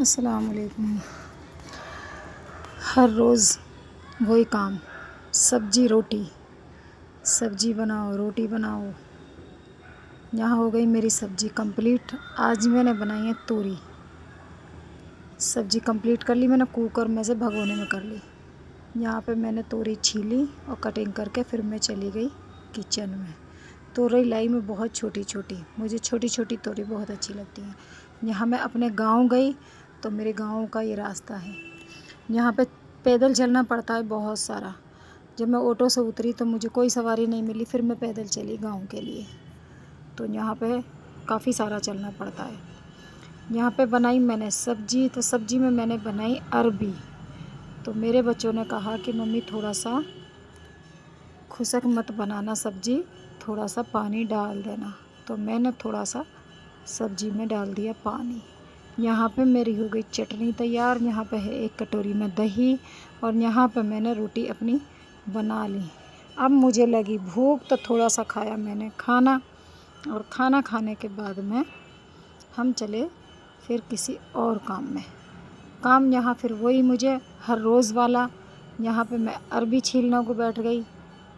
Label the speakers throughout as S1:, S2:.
S1: السلام علیکم۔ ہر روز وہی کام، سبزی روٹی، سبزی بناؤ روٹی بناؤ۔ یہاں ہو گئی میری سبزی کمپلیٹ۔ آج میں نے بنائی ہے توری۔ سبزی کمپلیٹ کر لی میں نے، کوکر میں سے بھگونے میں کر لی۔ یہاں پہ میں نے توری چھیلی اور کٹنگ کر کے پھر میں چلی گئی کچن میں۔ توری لائی میں بہت چھوٹی چھوٹی، مجھے چھوٹی چھوٹی توری بہت اچھی لگتی ہیں۔ یہاں میں اپنے گاؤں گئی تو میرے گاؤں کا یہ راستہ ہے، یہاں پہ پیدل چلنا پڑتا ہے بہت سارا۔ جب میں آٹو سے اتری تو مجھے کوئی سواری نہیں ملی، پھر میں پیدل چلی گاؤں کے لیے، تو یہاں پہ کافی سارا چلنا پڑتا ہے۔ یہاں پہ بنائی میں نے سبزی، تو سبزی میں نے بنائی عربی۔ تو میرے بچوں نے کہا کہ ممی تھوڑا سا خشک مت بنانا سبزی، تھوڑا سا پانی ڈال دینا، تو میں نے تھوڑا سا سبزی میں ڈال دیا پانی۔ یہاں پہ میری ہو گئی چٹنی تیار، یہاں پہ ہے ایک کٹوری میں دہی، اور یہاں پہ میں نے روٹی اپنی بنا لی۔ اب مجھے لگی بھوک تو تھوڑا سا کھایا میں نے کھانا، اور کھانا کھانے کے بعد میں ہم چلے پھر کسی اور کام میں۔ کام یہاں پھر وہی مجھے ہر روز والا، یہاں پہ میں عربی چھیلنے کو بیٹھ گئی۔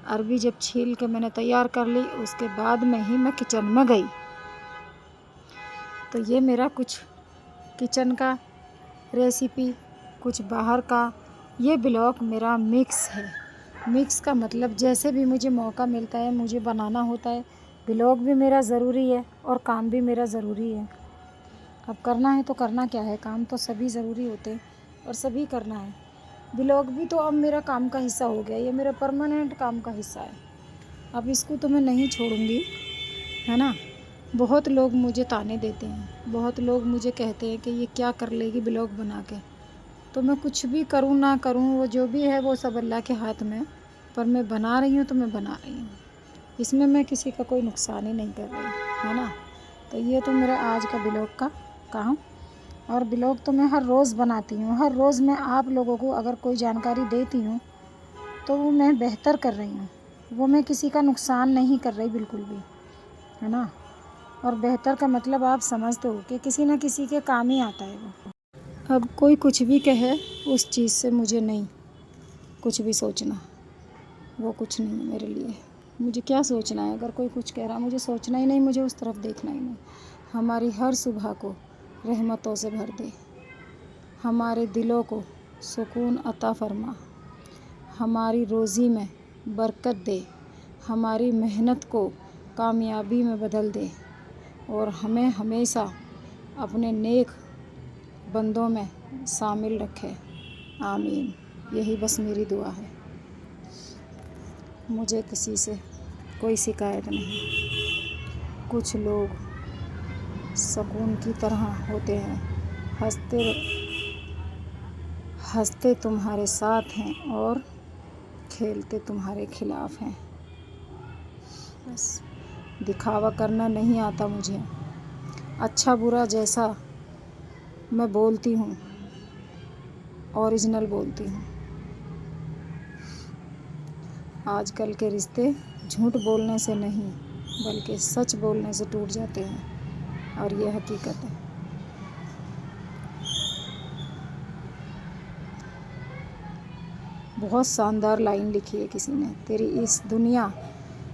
S1: عربی جب چھیل کے میں نے تیار کر لی، اس کے بعد میں ہی میں کچن میں گئی۔ تو یہ میرا کچھ کچن کا ریسیپی، کچھ باہر کا، یہ بلاگ میرا مکس ہے۔ مکس کا مطلب جیسے بھی مجھے موقع ملتا ہے مجھے بنانا ہوتا ہے۔ بلاگ بھی میرا ضروری ہے اور کام بھی میرا ضروری ہے۔ اب کرنا ہے تو کرنا کیا ہے، کام تو سبھی ضروری ہوتے ہیں اور سبھی کرنا ہے۔ بلاگ بھی تو اب میرا کام کا حصہ ہو گیا، یہ میرا پرماننٹ کام کا حصہ ہے۔ اب اس کو تو میں نہیں چھوڑوں گی، ہے نا۔ بہت لوگ مجھے طعنے دیتے ہیں، بہت لوگ مجھے کہتے ہیں کہ یہ کیا کر لے گی بلاگ بنا کے۔ تو میں کچھ بھی کروں نہ کروں، وہ جو بھی ہے وہ سب اللہ کے ہاتھ میں، پر میں بنا رہی ہوں تو میں بنا رہی ہوں، اس میں کسی کا کوئی نقصان ہی نہیں کر رہی، ہے نا۔ تو یہ تو میرا آج کا بلاگ کا کام، اور بلاگ تو میں ہر روز بناتی ہوں۔ ہر روز میں آپ لوگوں کو اگر کوئی جانکاری دیتی ہوں تو وہ میں بہتر کر رہی ہوں، وہ میں کسی کا نقصان نہیں کر رہی بالکل بھی، ہے نا۔ اور بہتر کا مطلب آپ سمجھتے ہو کہ کسی نہ کسی کے کام ہی آتا ہے وہ۔ اب کوئی کچھ بھی کہے اس چیز سے مجھے نہیں کچھ بھی سوچنا، وہ کچھ نہیں ہے میرے لیے۔ مجھے کیا سوچنا ہے، اگر کوئی کچھ کہہ رہا مجھے سوچنا ہی نہیں، مجھے اس طرف دیکھنا ہی نہیں۔ ہماری ہر صبح کو رحمتوں سے بھر دے، ہمارے دلوں کو سکون عطا فرما، ہماری روزی میں برکت دے، ہماری محنت کو کامیابی میں بدل دے، اور ہمیں ہمیشہ اپنے نیک بندوں میں شامل رکھے، آمین۔ یہی بس میری دعا ہے۔ مجھے کسی سے کوئی شکایت نہیں۔ کچھ لوگ سکون کی طرح ہوتے ہیں، ہنستے تمہارے ساتھ ہیں اور کھیلتے تمہارے خلاف ہیں۔ بس دکھاوا کرنا نہیں آتا مجھے، اچھا برا جیسا میں بولتی ہوں، اوریجنل بولتی ہوں۔ آج کل کے رشتے جھوٹ بولنے سے نہیں بلکہ سچ بولنے سے ٹوٹ جاتے ہیں، اور یہ حقیقت ہے۔ بہت شاندار لائن لکھی ہے کسی نے، تیری اس دنیا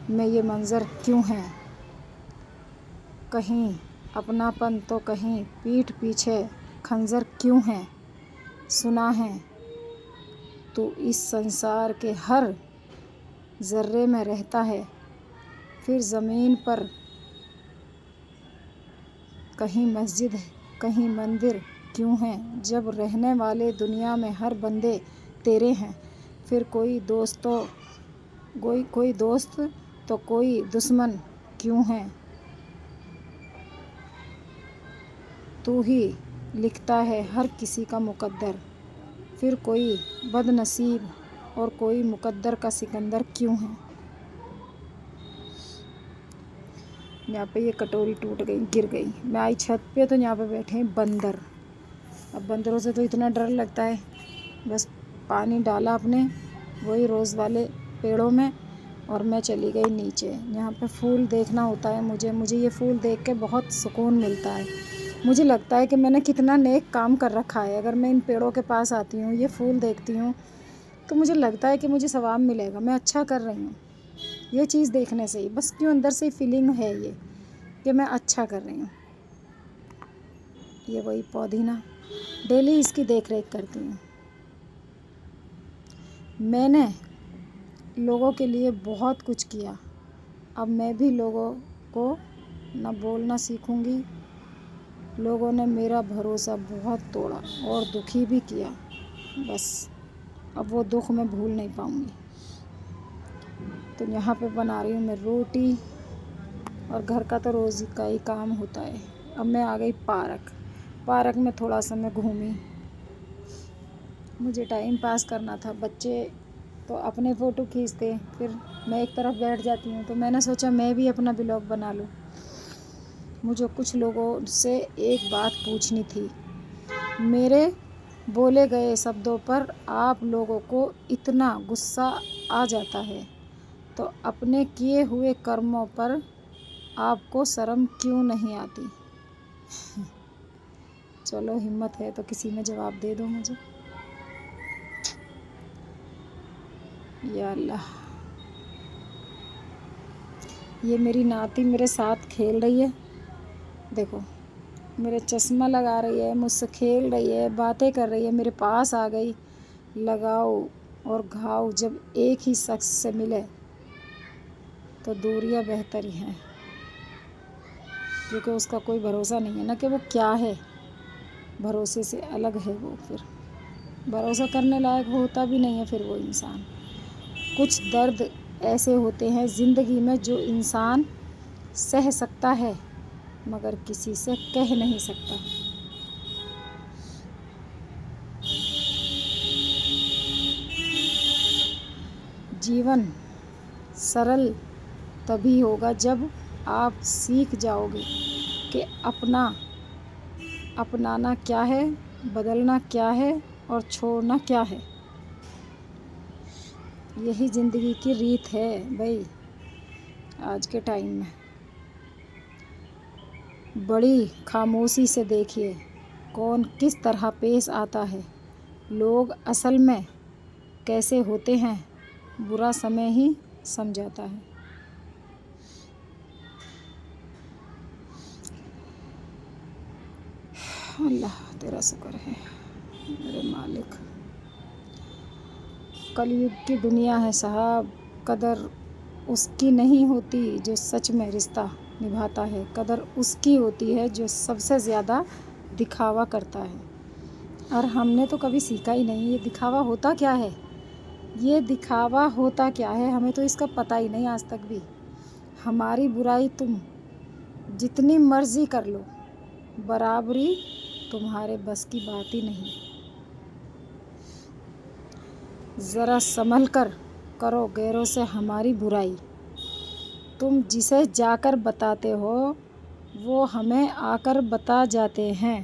S1: میں یہ منظر کیوں ہے، کہیں اپناپن تو کہیں پیٹھ پیچھے خنجر کیوں ہے، سنا ہے تو اس سنسار کے ہر ذرے میں رہتا ہے، پھر زمین پر کہیں مسجد کہیں مندر کیوں ہے، جب رہنے والے دنیا میں ہر بندے تیرے ہیں، پھر کوئی دوست تو کوئی دشمن کیوں ہے، تو ہی لکھتا ہے ہر کسی کا مقدر، پھر کوئی بد نصیب اور کوئی مقدر کا سکندر کیوں ہے۔ یہاں پہ یہ کٹوری ٹوٹ گئی، گر گئی، میں آئی چھت پہ تو یہاں پہ بیٹھے ہیں بندر۔ اب بندروں سے تو اتنا ڈر لگتا ہے، بس پانی ڈالا اپنے وہی روز والے پیڑوں میں، اور میں چلی گئی نیچے۔ یہاں پہ پھول دیکھنا ہوتا ہے مجھے یہ پھول دیکھ کے بہت سکون ملتا ہے۔ مجھے لگتا ہے کہ میں نے کتنا نیک کام کر رکھا ہے. اگر میں ان پیڑوں کے پاس آتی ہوں، یہ پھول دیکھتی ہوں، تو مجھے لگتا ہے کہ مجھے ثواب ملے گا، میں اچھا کر رہی ہوں. یہ چیز دیکھنے سے ہی بس کیوں اندر سے فیلنگ ہے یہ کہ میں اچھا کر رہی ہوں. یہ وہی پودینہ، ڈیلی اس کی دیکھ ریکھ کرتی ہوں. میں نے لوگوں کے لیے بہت کچھ کیا، اب میں بھی لوگوں کو نہ بولنا سیکھوں گی. لوگوں نے میرا بھروسہ بہت توڑا اور دکھی بھی کیا، بس اب وہ دکھ میں بھول نہیں پاؤں گی. تو یہاں پہ بنا رہی ہوں میں روٹی، اور گھر کا تو روز کا ہی کام ہوتا ہے. اب میں آ گئی پارک میں تھوڑا سا میں گھومی. مجھے ٹائم پاس کرنا تھا. بچے تو اپنے فوٹو کھینچتے، پھر میں ایک طرف بیٹھ جاتی ہوں. تو میں نے سوچا میں بھی اپنا بلاگ بنا لوں. مجھے کچھ لوگوں سے ایک بات پوچھنی تھی. میرے بولے گئے شبدوں پر آپ لوگوں کو اتنا غصہ آ جاتا ہے، تو اپنے کیے ہوئے کرموں پر آپ کو شرم کیوں نہیں آتی؟ چلو ہمت ہے تو کسی میں جواب دے دو مجھے. یا اللہ، یہ میری ناتی میرے ساتھ کھیل رہی ہے. دیکھو میرے چشمہ لگا رہی ہے، مجھ سے کھیل رہی ہے، باتیں کر رہی ہے، میرے پاس آ گئی. لگاؤ اور گھاؤ جب ایک ہی شخص سے ملے تو دوریاں بہتر ہی ہیں، کیونکہ اس کا کوئی بھروسہ نہیں ہے نا کہ وہ کیا ہے. بھروسے سے الگ ہے وہ. پھر بھروسہ کرنے لائق ہوتا بھی نہیں ہے پھر وہ انسان. کچھ درد ایسے ہوتے ہیں زندگی میں جو انسان سہ سکتا ہے مگر کسی سے کہہ نہیں سکتا. جیون سرل تبھی ہوگا جب آپ سیکھ جاؤ گے کہ اپنانا کیا ہے، بدلنا کیا ہے اور چھوڑنا کیا ہے. یہی زندگی کی ریت ہے بھائی. آج کے ٹائم میں بڑی خاموشی سے دیکھیے کون کس طرح پیش آتا ہے. لوگ اصل میں کیسے ہوتے ہیں برا سمے ہی سمجھاتا ہے. اللہ تیرا شکر ہے میرے مالک. کلیگ کی دنیا ہے صاحب. قدر اس کی نہیں ہوتی جو سچ میں رشتہ نبھاتا ہے، قدر اس کی ہوتی ہے جو سب سے زیادہ دکھاوا کرتا ہے. اور ہم نے تو کبھی سیکھا ہی نہیں یہ دکھاوا ہوتا کیا ہے. یہ دکھاوا ہوتا کیا ہے ہمیں تو اس کا پتہ ہی نہیں آج تک بھی. ہماری برائی تم جتنی مرضی کر لو، برابری تمہارے بس کی بات ہی نہیں. ذرا سنبھل کر کرو غیروں سے ہماری برائی. تم جسے جا کر بتاتے ہو وہ ہمیں آ کر بتا جاتے ہیں.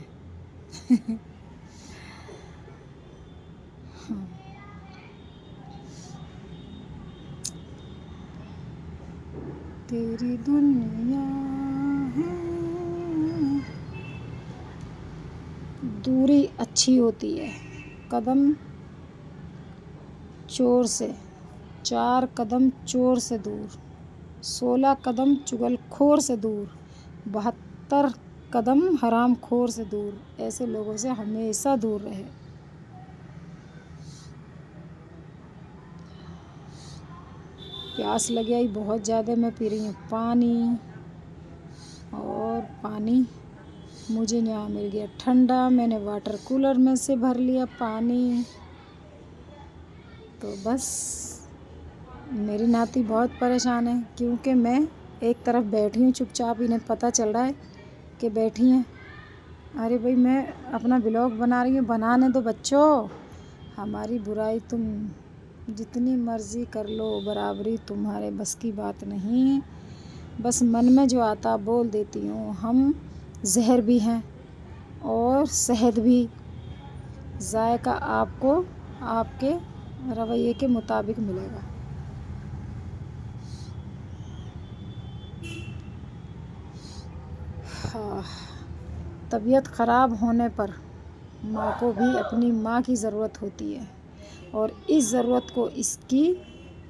S1: تیری دنیا ہے. دوری اچھی ہوتی ہے قدم چور سے. 4 قدم چور سے دور، 16 قدم چغل خور سے دور، 72 قدم حرام خور سے دور. ایسے لوگوں سے ہمیشہ دور رہے. پیاس لگی آئی بہت زیادہ. میں پی رہی ہوں پانی، اور پانی مجھے یہاں مل گیا ٹھنڈا. میں نے واٹر کولر میں سے بھر لیا پانی. تو بس میری ناتی بہت پریشان ہے کیونکہ میں ایک طرف بیٹھی ہوں چپ چاپ. انہیں پتہ چل رہا ہے کہ بیٹھی ہیں. ارے بھائی میں اپنا بلاگ بنا رہی ہوں، بنانے دو بچوں. ہماری برائی تم جتنی مرضی کر لو برابری تمہارے بس کی بات نہیں. بس من میں جو آتا بول دیتی ہوں. ہم زہر بھی ہیں اور شہد بھی. ذائقہ آپ کو آپ کے رویے کے مطابق ملے گا. طبیعت خراب ہونے پر ماں کو بھی اپنی ماں کی ضرورت ہوتی ہے اور اس ضرورت کو اس کی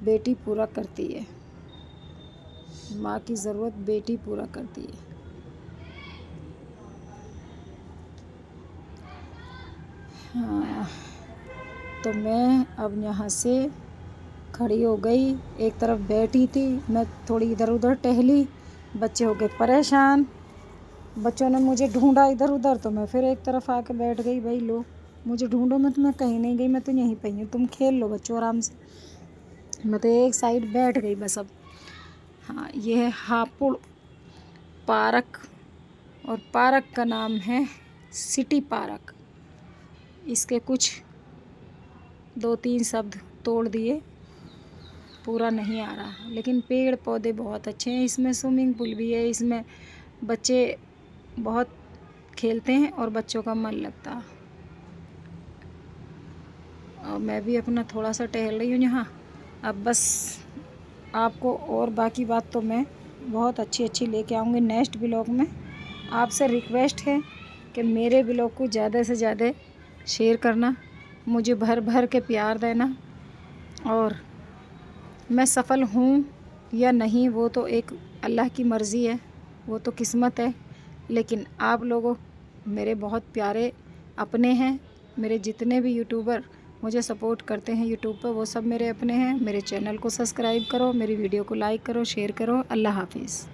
S1: بیٹی پورا کرتی ہے. ماں کی ضرورت بیٹی پورا کرتی ہے. ہاں تو میں اب یہاں سے کھڑی ہو گئی، ایک طرف بیٹھی تھی، میں تھوڑی ادھر ادھر ٹہلی، بچے ہو گئے پریشان، بچوں نے مجھے ڈھونڈا ادھر ادھر تو میں پھر ایک طرف آ کے بیٹھ گئی. بھائی لو مجھے ڈھونڈو مت، میں کہیں نہیں گئی، میں تو یہیں پہ ہوں، تم کھیل لو بچوں آرام سے. میں تو ایک سائڈ بیٹھ گئی بس. اب ہاں یہ ہے ہاپوڑ پارک اور پارک کا نام ہے سٹی پارک. اس کے کچھ 2-3 شبد توڑ دیے، پورا نہیں آ رہا، لیکن پیڑ پودے بہت اچھے ہیں. اس میں سوئمنگ پول بھی ہے، اس میں بچے بہت کھیلتے ہیں اور بچوں کا من لگتا. اور میں بھی اپنا تھوڑا سا ٹہل رہی ہوں یہاں. اب بس آپ کو اور باقی بات تو میں بہت اچھی لے کے آؤں گی نیکسٹ بلاگ میں. آپ سے ریکویسٹ ہے کہ میرے بلاگ کو زیادہ سے زیادہ شیئر کرنا، مجھے بھر بھر کے پیار دینا. اور میں سفل ہوں یا نہیں وہ تو ایک اللہ کی مرضی ہے، وہ تو قسمت ہے. لیکن آپ لوگوں میرے بہت پیارے اپنے ہیں. میرے جتنے بھی یوٹیوبر مجھے سپورٹ کرتے ہیں یوٹیوب پہ وہ سب میرے اپنے ہیں. میرے چینل کو سبسکرائب کرو، میری ویڈیو کو لائک کرو، شیئر کرو. اللہ حافظ.